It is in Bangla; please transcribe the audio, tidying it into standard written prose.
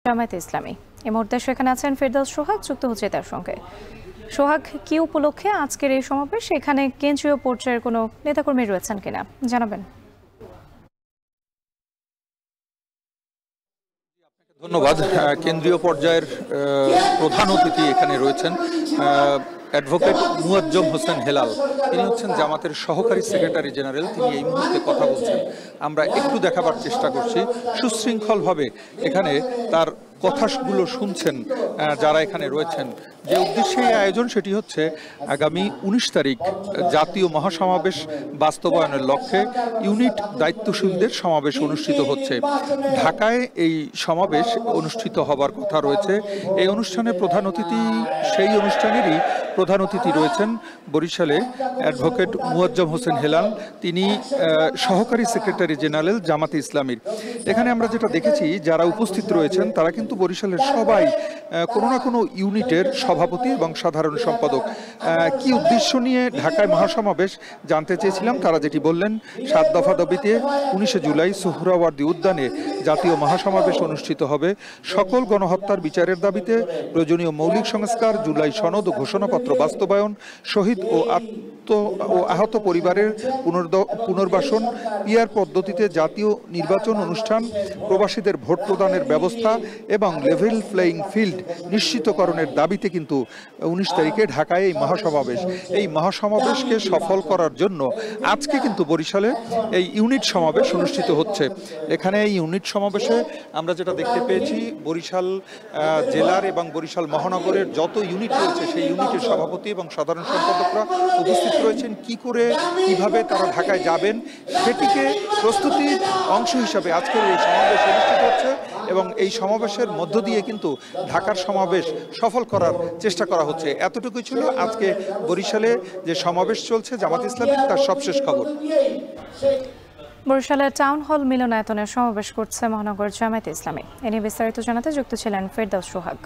জামায়াতে ইসলামী। এই মুহূর্তে সেখানে আছেন ফেরদৌস সোহাগ, যুক্ত হচ্ছে তার সঙ্গে। সোহাগ, কি উপলক্ষে আজকের এই সমাবেশ? এখানে কেন্দ্রীয় পর্যায়ের কোনো নেতাকর্মী রয়েছেন কিনা জানাবেন। ধন্যবাদ। কেন্দ্রীয় পর্যায়ের প্রধান অতিথি এখানে রয়েছেন অ্যাডভোকেট মুয়াজ্জম হোসেন হেলাল। তিনি হচ্ছেন জামাতের সহকারী সেক্রেটারি জেনারেল। তিনি এই মুহূর্তে কথা বলছেন। আমরা একটু দেখাবার চেষ্টা করছি সুশৃঙ্খলভাবে এখানে তার কথাগুলো শুনছেন যারা এখানে রয়েছেন। যে উদ্দেশ্যে এই আয়োজন সেটি হচ্ছে আগামী 19 তারিখ জাতীয় মহাসমাবেশ বাস্তবায়নের লক্ষ্যে ইউনিট দায়িত্বশীলদের সমাবেশ অনুষ্ঠিত হচ্ছে। ঢাকায় এই সমাবেশ অনুষ্ঠিত হবার কথা রয়েছে। এই অনুষ্ঠানে প্রধান অতিথি, সেই অনুষ্ঠানেরই প্রধান অতিথি রয়েছেন বরিশালে অ্যাডভোকেট মুয়াজ্জম হোসেন হেলাল। তিনি সহকারী সেক্রেটারি জেনারেল জামাতে ইসলামীর। এখানে আমরা যেটা দেখেছি, যারা উপস্থিত রয়েছেন তারা কিন্তু বরিশালের সবাই কোনো না কোনো ইউনিটের সভাপতি এবং সাধারণ সম্পাদক। কি উদ্দেশ্য নিয়ে ঢাকায় মহাসমাবেশ জানতে চেয়েছিলাম। তারা যেটি বললেন, 7 দফা দাবিতে 19 জুলাই সোহরাওয়ার্দী উদ্যানে জাতীয় মহাসমাবেশ অনুষ্ঠিত হবে। সকল গণহত্যার বিচারের দাবিতে প্রয়োজনীয় মৌলিক সংস্কার, জুলাই সনদ ও ঘোষণাপত্র বাস্তবায়ন, শহীদ ও আহত পরিবারের পুনর্বাসন, পিআর পদ্ধতিতে জাতীয় নির্বাচন অনুষ্ঠান, প্রবাসীদের ভোট প্রদানের ব্যবস্থা এবং লেভেল প্লেইং ফিল্ড নিশ্চিতকরণের দাবিতে কিন্তু 19 তারিখে ঢাকায় এই মহাসমাবেশ। এই মহাসমাবেশকে সফল করার জন্য আজকে কিন্তু বরিশালে এই ইউনিট সমাবেশ অনুষ্ঠিত হচ্ছে। এখানে এই ইউনিট সমাবেশে আমরা যেটা দেখতে পেয়েছি, বরিশাল জেলার এবং বরিশাল মহানগরের যত ইউনিট রয়েছে সেই ইউনিটের সভাপতি এবং সাধারণ সম্পাদকরা উপস্থিত রয়েছেন। কিভাবে তারা ঢাকায় যাবেন সেটিকে প্রস্তুতির অংশ হিসাবে আজকের এই সমাবেশ অনুষ্ঠিত হচ্ছে এবং এই সমাবেশের মধ্য দিয়ে কিন্তু ঢাকার সমাবেশ সফল করার চেষ্টা করা হচ্ছে। এতটুকুই ছিল আজকে বরিশালে যে সমাবেশ চলছে জামাত ইসলামী, তার সবশেষ খবর। বরিশালের টাউন হল মিলনায়তনে সমাবেশ করছে মহানগর জামায়াতে ইসলামী। এ নিয়ে বিস্তারিত জানাতে যুক্ত ছিলেন ফেরদৌস সোহাগ।